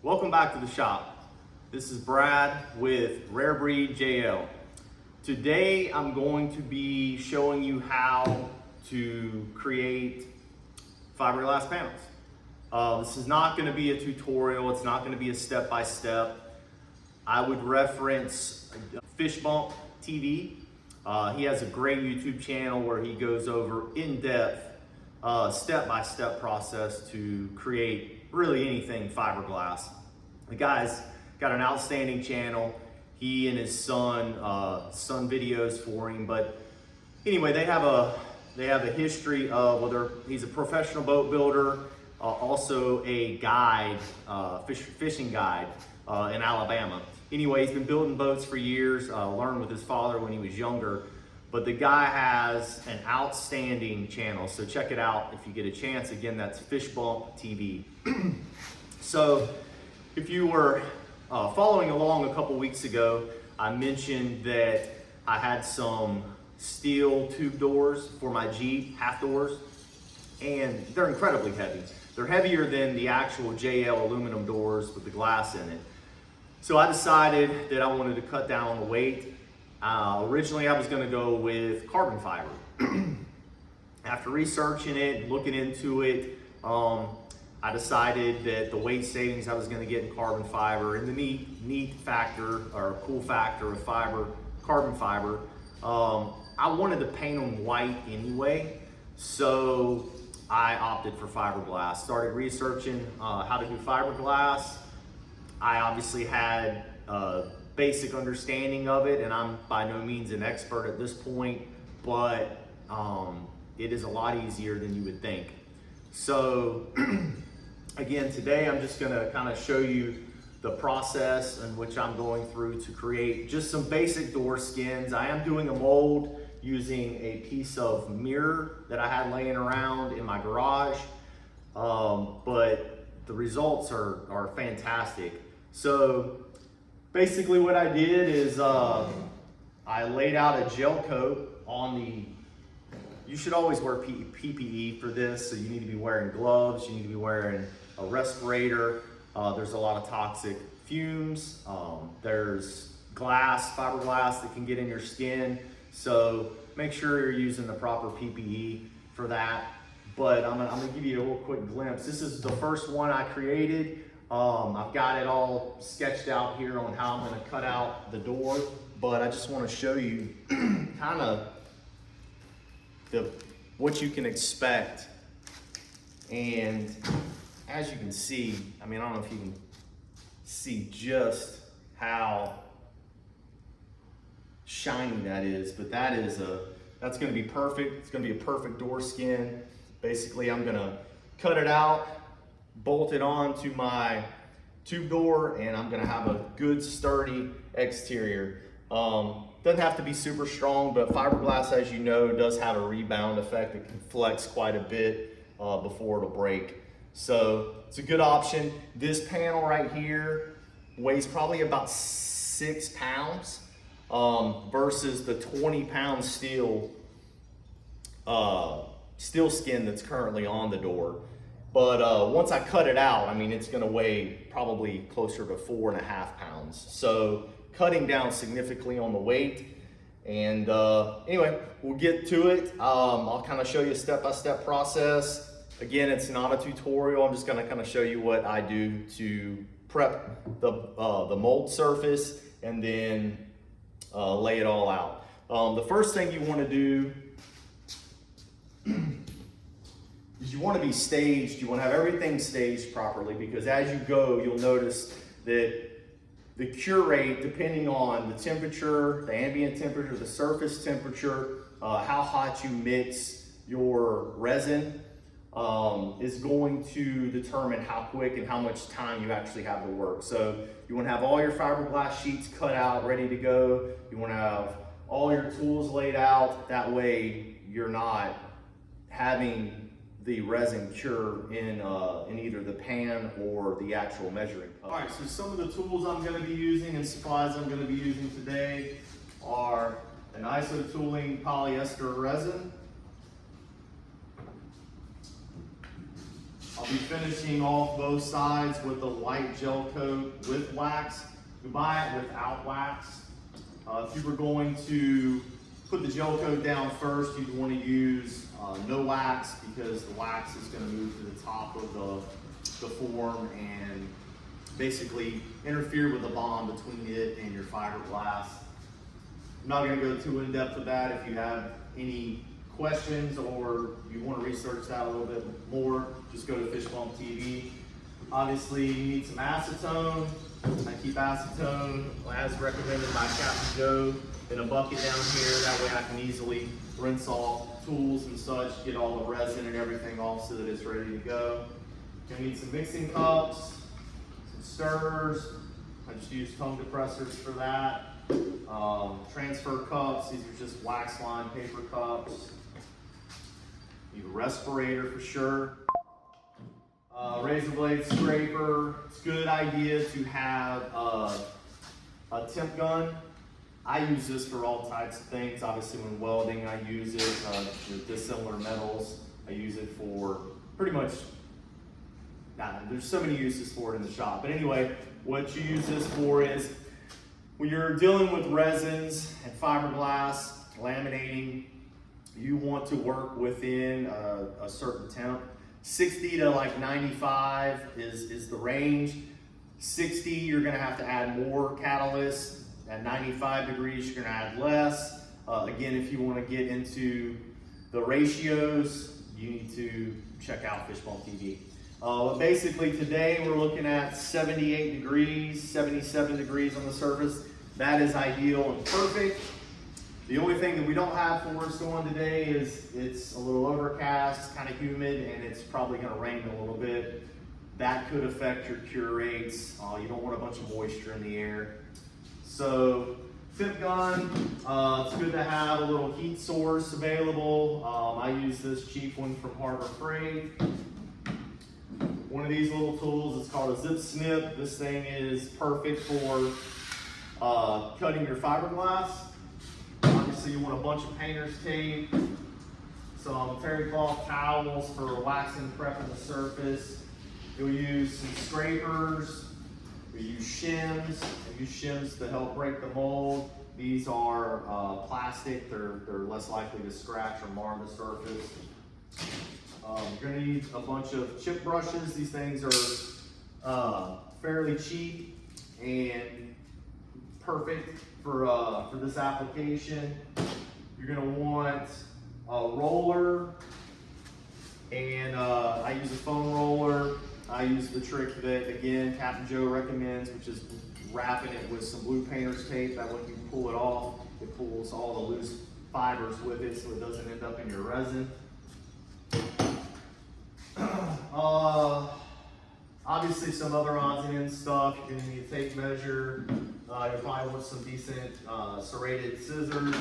Welcome back to the shop. This is Brad with Rare Breed JL. Today I'm going to be showing you how to create fiberglass panels. This is not going to be a tutorial, it's not going to be a step-by-step. I would reference Fish Bump TV. He has a great YouTube channel where he goes over in-depth, step-by-step process to create really anything fiberglass. The guy's got an outstanding channel. He and his son videos for him. But anyway, they have a history of whether he's a professional boat builder, also a guide, fishing guide in Alabama. Anyway, he's been building boats for years. Learned with his father when he was younger. But the guy has an outstanding channel, so check it out if you get a chance. Again, that's Fish Bump TV. So if you were following along a couple weeks ago, I mentioned that I had some steel tube doors for my Jeep, half doors, and they're incredibly heavy. They're heavier than the actual JL aluminum doors with the glass in it. So I decided that I wanted to cut down on the weight. Originally I was going to go with carbon fiber. After researching it, looking into it, I decided that the weight savings I was going to get in carbon fiber and the neat factor or cool factor of carbon fiber, I wanted to paint them white anyway, so I opted for fiberglass. Started researching how to do fiberglass. I obviously had basic understanding of it, and I'm by no means an expert at this point, but it is a lot easier than you would think. So again, today I'm just going to kind of show you the process in which I'm going through to create just some basic door skins. I am doing a mold using a piece of mirror that I had laying around in my garage, but the results are fantastic. So basically what I did is I laid out a gel coat on the, you should always wear PPE for this, so you need to be wearing gloves, you need to be wearing a respirator. There's a lot of toxic fumes. There's fiberglass that can get in your skin, so make sure you're using the proper PPE for that. But I'm gonna give you a little quick glimpse. This is the first one I created. I've got it all sketched out here on how I'm going to cut out the door, but I just want to show you kind of what you can expect. And as you can see, I mean, I don't know if you can see just how shiny that is, but that's going to be perfect. It's going to be a perfect door skin. Basically, I'm going to cut it out, bolt it on to my tube door, and I'm gonna have a good sturdy exterior. Doesn't have to be super strong, but fiberglass, as you know, does have a rebound effect. It can flex quite a bit before it'll break. So it's a good option. This panel right here weighs probably about 6 pounds versus the 20-pound steel skin that's currently on the door. But once I cut it out, I mean, it's gonna weigh probably closer to 4.5 pounds. So cutting down significantly on the weight. And anyway, we'll get to it. I'll kind of show you a step-by-step process. Again, it's not a tutorial. I'm just gonna kind of show you what I do to prep the mold surface and then lay it all out. The first thing you wanna do is you want to be staged. You want to have everything staged properly, because as you go, you'll notice that the cure rate, depending on the temperature, the ambient temperature, the surface temperature, how hot you mix your resin, is going to determine how quick and how much time you actually have to work. So you want to have all your fiberglass sheets cut out, ready to go. You want to have all your tools laid out. That way you're not having the resin cure in either the pan or the actual measuring cup. All right, so some of the tools I'm going to be using and supplies I'm going to be using today are an iso tooling polyester resin. I'll be finishing off both sides with a light gel coat with wax. You buy it without wax. If you were going to put the gel coat down first, you'd want to use no wax, because the wax is going to move to the top of the form and basically interfere with the bond between it and your fiberglass. I'm not going to go too in depth with that. If you have any questions or you want to research that a little bit more, just go to Fishbone TV. Obviously, you need some acetone. I keep acetone, as recommended by Captain Joe, in a bucket down here. That way I can easily rinse off tools and such, get all the resin and everything off so that it's ready to go. You'll need some mixing cups, some stirrers. I just use tongue depressors for that. Transfer cups, these are just wax lined paper cups. Need a respirator for sure. Razor blade scraper. It's a good idea to have a temp gun. I use this for all types of things. Obviously when welding I use it, with dissimilar metals. I use it for pretty much, there's so many uses for it in the shop. But anyway, what you use this for is when you're dealing with resins and fiberglass, laminating, you want to work within a certain temp. 60 to like 95 is the range. 60, you're gonna have to add more catalyst. At 95 degrees, you're gonna add less. Again, if you wanna get into the ratios, you need to check out Fishbone TV. Basically today we're looking at 78 degrees, 77 degrees on the surface. That is ideal and perfect. The only thing that we don't have for us going today is it's a little overcast, kind of humid, and it's probably going to rain a little bit. That could affect your cure rates. You don't want a bunch of moisture in the air. So, tip gun, it's good to have a little heat source available. I use this cheap one from Harbor Freight. One of these little tools is called a zip snip. This thing is perfect for cutting your fiberglass. Obviously you want a bunch of painter's tape, some terry cloth towels for waxing and prepping the surface. You'll use some scrapers, you'll use shims. I use shims to help break the mold. These are plastic, they're less likely to scratch or mar the surface. You're gonna need a bunch of chip brushes. These things are fairly cheap and perfect for this application. You're gonna want a roller, and I use a foam roller. I use the trick that, again, Captain Joe recommends, which is wrapping it with some blue painter's tape. That when you pull it off, it pulls all the loose fibers with it so it doesn't end up in your resin. Obviously some other odds and ends stuff. You're gonna need a tape measure. You'll probably want some decent serrated scissors.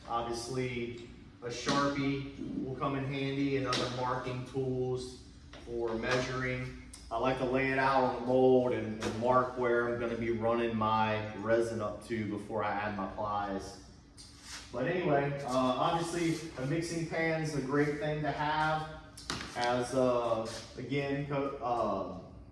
Obviously a Sharpie will come in handy, and other marking tools for measuring. I like to lay it out on the mold and mark where I'm gonna be running my resin up to before I add my plies. But anyway, obviously a mixing pan is a great thing to have. As again,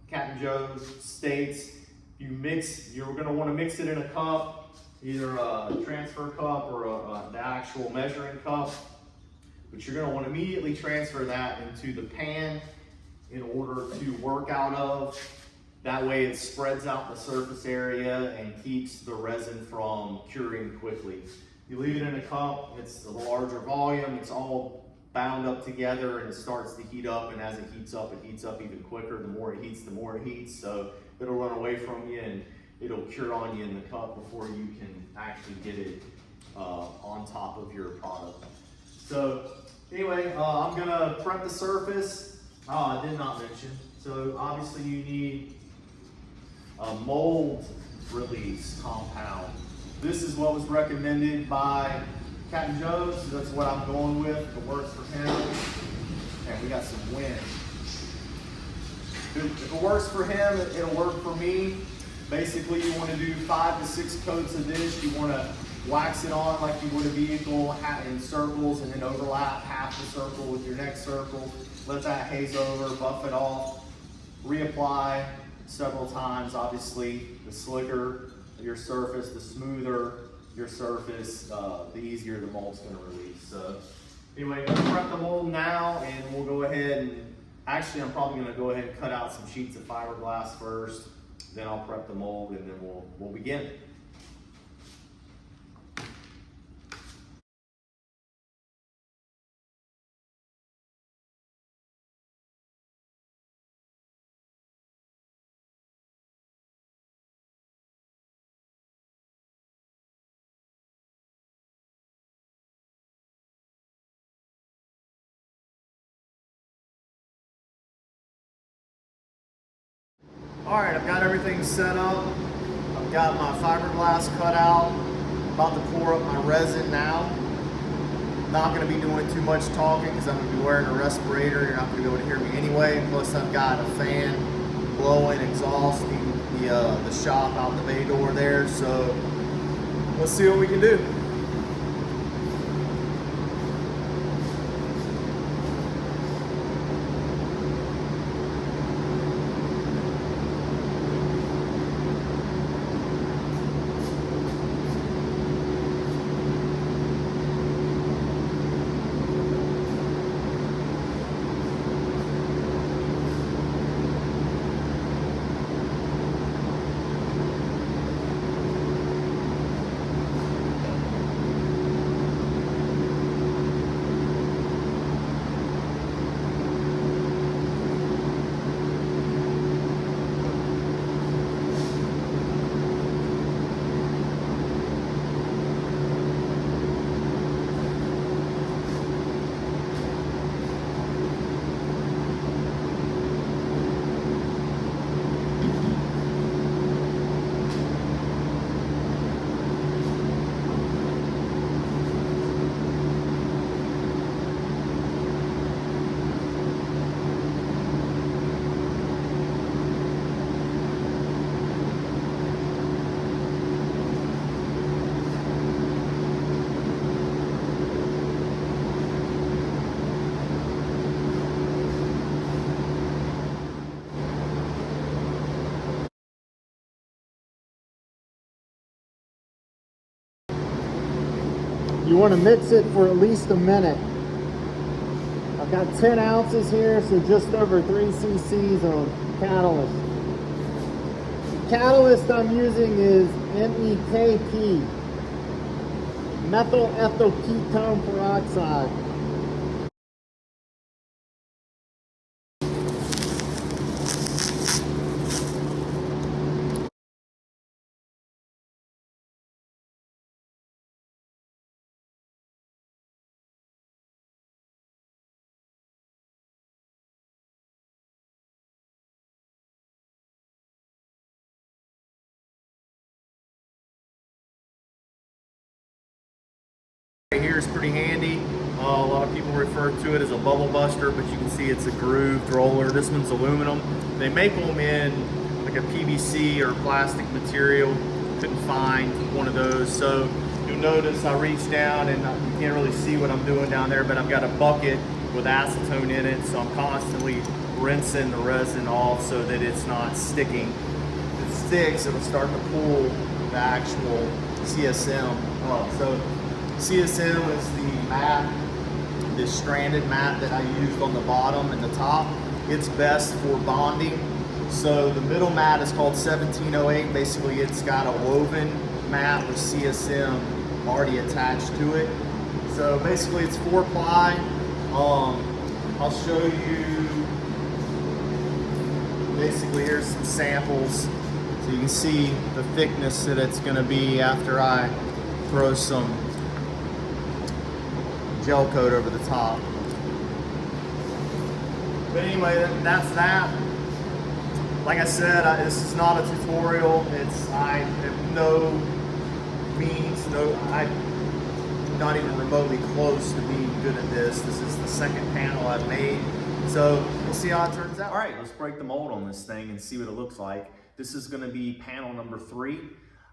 Captain Joe states, you're going to want to mix it in a cup, either a transfer cup or the actual measuring cup. But you're going to want to immediately transfer that into the pan in order to work out of. That way it spreads out the surface area and keeps the resin from curing quickly. You leave it in a cup, it's a larger volume, it's all bound up together, and it starts to heat up, and as it heats up even quicker. The more it heats, so it'll run away from you and it'll cure on you in the cup before you can actually get it on top of your product. So anyway, I'm gonna prep the surface. I did not mention, so obviously you need a mold release compound. This is what was recommended by Captain Joe, so that's what I'm going with. If it works for him, and we got some wind. If it works for him, it'll work for me. Basically, you want to do 5 to 6 coats of this. You want to wax it on like you would a vehicle in circles, and then overlap half the circle with your next circle. Let that haze over, buff it off, reapply several times. Obviously, the slicker your surface, the smoother your surface, the easier the mold's going to release. So anyway, I'm gonna prep the mold now, and we'll go ahead and, actually I'm probably going to go ahead and cut out some sheets of fiberglass first, then I'll prep the mold, and then we'll begin. All right, I've got everything set up. I've got my fiberglass cut out. About to pour up my resin now. Not going to be doing too much talking because I'm going to be wearing a respirator. You're not going to be able to hear me anyway. Plus, I've got a fan blowing, exhausting the shop out the bay door there. So let's see what we can do. You want to mix it for at least a minute. I've got 10 ounces here, so just over 3 cc's of catalyst. The catalyst I'm using is MEKP, methyl ethyl ketone peroxide. Right here is pretty handy. A lot of people refer to it as a bubble buster, but you can see it's a grooved roller. This one's aluminum. They make them in like a PVC or plastic material. Couldn't find one of those. So you'll notice I reached down, and you can't really see what I'm doing down there, but I've got a bucket with acetone in it, so I'm constantly rinsing the resin off so that it's not sticking. If it sticks, it'll start to pull the actual CSM up. So CSM is the mat, this stranded mat that I used on the bottom and the top. It's best for bonding. So the middle mat is called 1708. Basically, it's got a woven mat with CSM already attached to it. So basically, it's 4-ply. I'll show you. Basically, here's some samples, so you can see the thickness that it's going to be after I throw some gel coat over the top. But anyway, that's that. Like I said, this is not a tutorial. I have no means, I'm not even remotely close to being good at this. This is the second panel I've made. So we'll see how it turns out. All right, let's break the mold on this thing and see what it looks like. This is gonna be panel number 3.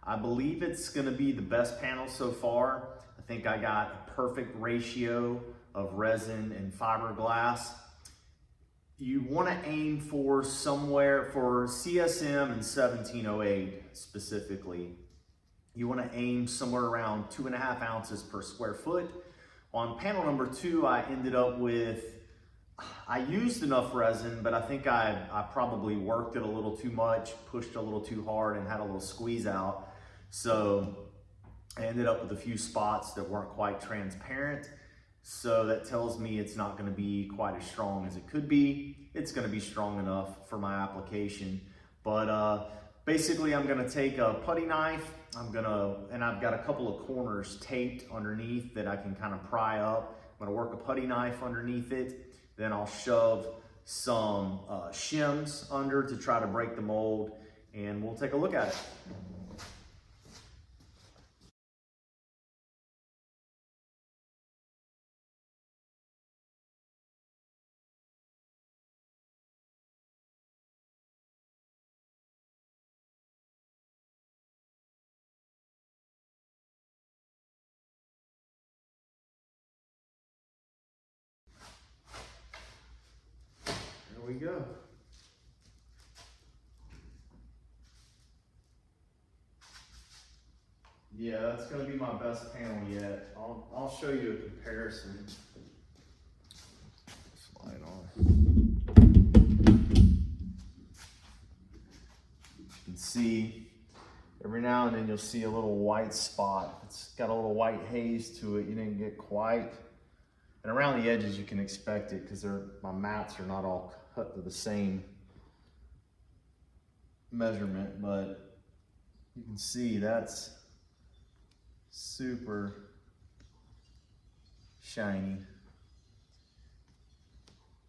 I believe it's gonna be the best panel so far. I think I got a perfect ratio of resin and fiberglass. You wanna aim for somewhere, for CSM and 1708 specifically, you wanna aim somewhere around 2.5 ounces per square foot. On panel number 2, I ended up with, I used enough resin, but I think I probably worked it a little too much, pushed a little too hard, and had a little squeeze out. So I ended up with a few spots that weren't quite transparent. So that tells me it's not gonna be quite as strong as it could be. It's gonna be strong enough for my application. But basically I'm gonna take a putty knife, and I've got a couple of corners taped underneath that I can kind of pry up. I'm gonna work a putty knife underneath it. Then I'll shove some shims under to try to break the mold, and we'll take a look at it. There we go. Yeah, that's gonna be my best panel yet. I'll show you a comparison. Slide on. You can see every now and then you'll see a little white spot. It's got a little white haze to it. You didn't get quite. And around the edges you can expect it because my mats are not all cut to the same measurement, but you can see that's super shiny.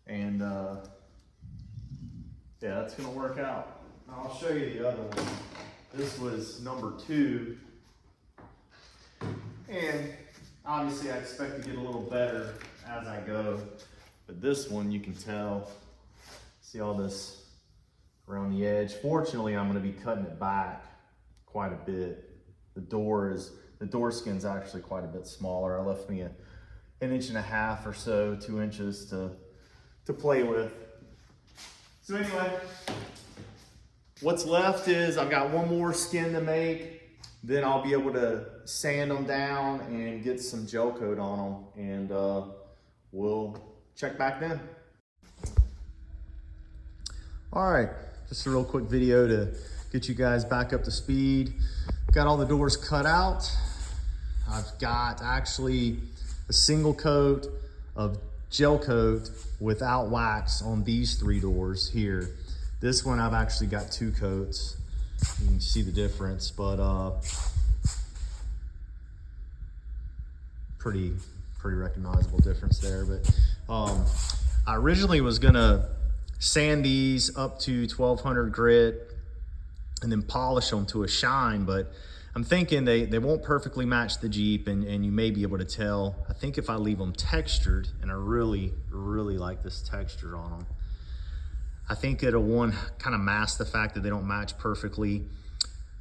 And yeah, that's gonna work out. I'll show you the other one. This was number 2. And obviously I expect to get a little better as I go. But this one you can tell, see all this around the edge. Fortunately, I'm gonna be cutting it back quite a bit. The door skin's actually quite a bit smaller. I left me an 1.5 inches or so, 2 inches to play with. So anyway, what's left is I've got one more skin to make. Then I'll be able to sand them down and get some gel coat on them, and we'll check back then. All right, just a real quick video to get you guys back up to speed. Got all the doors cut out. I've got actually a single coat of gel coat without wax on these 3 doors here. This one I've actually got 2 coats. You can see the difference, but pretty recognizable difference there. But I originally was gonna sand these up to 1200 grit and then polish them to a shine, but I'm thinking they won't perfectly match the Jeep, and you may be able to tell. I think if I leave them textured, and I really like this texture on them, I think it'll, 1, kind of mask the fact that they don't match perfectly,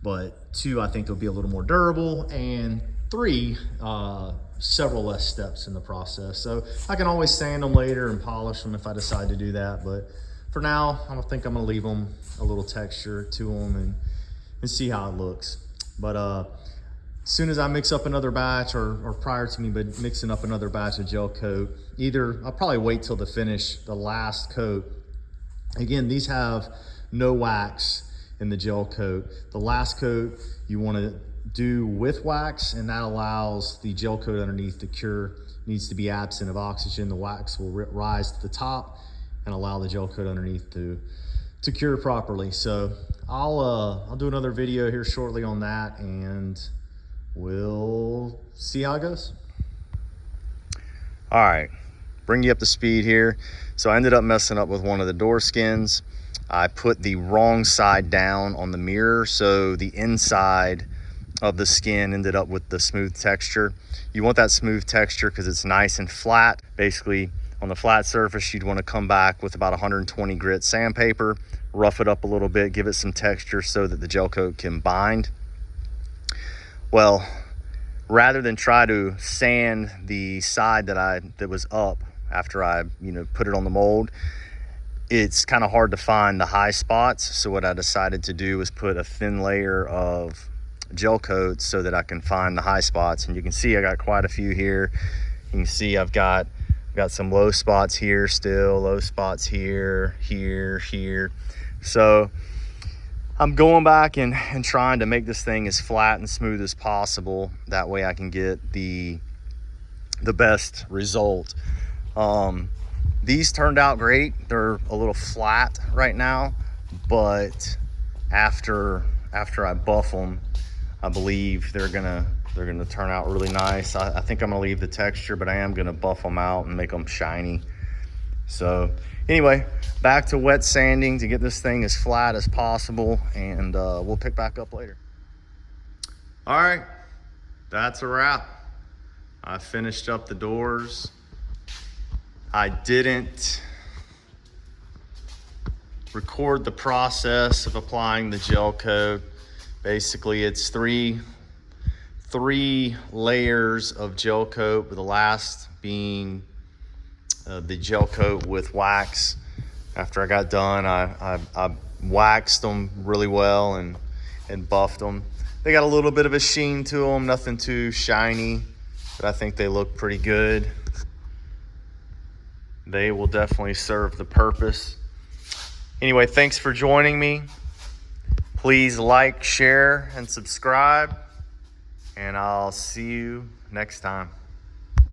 but 2, I think they'll be a little more durable, and 3, several less steps in the process. So I can always sand them later and polish them if I decide to do that, but for now, I don't think I'm gonna leave them a little texture to them and see how it looks. But as soon as I mix up another batch, or prior to me but mixing up another batch of gel coat, either I'll probably wait till the last coat. Again, these have no wax in the gel coat. The last coat you want to do with wax, and that allows the gel coat underneath to cure. Needs to be absent of oxygen. The wax will rise to the top and allow the gel coat underneath to cure properly. So I'll do another video here shortly on that, and we'll see how it goes. All right, bring you up to speed here. So I ended up messing up with one of the door skins. I put the wrong side down on the mirror, so the inside of the skin ended up with the smooth texture. You want that smooth texture because it's nice and flat. Basically, on the flat surface, you'd want to come back with about 120 grit sandpaper, rough it up a little bit, give it some texture so that the gel coat can bind. Well, rather than try to sand the side that was up after I put it on the mold, it's kind of hard to find the high spots. So what I decided to do was put a thin layer of gel coat so that I can find the high spots. And you can see I got quite a few here. You can see I've got some low spots here, still low spots here, here. So I'm going back and trying to make this thing as flat and smooth as possible. That way I can get the best result. These turned out great. They're a little flat right now, but after I buff them, I believe they're gonna turn out really nice. I think I'm gonna leave the texture, but I am gonna buff them out and make them shiny. So anyway, back to wet sanding to get this thing as flat as possible, and we'll pick back up later. All right, that's a wrap. I finished up the doors. I didn't record the process of applying the gel coat. Basically, it's three layers of gel coat, with the last being the gel coat with wax. After I got done, I waxed them really well and buffed them. They got a little bit of a sheen to them, nothing too shiny, but I think they look pretty good. They will definitely serve the purpose. Anyway, thanks for joining me. Please like, share, and subscribe, and I'll see you next time.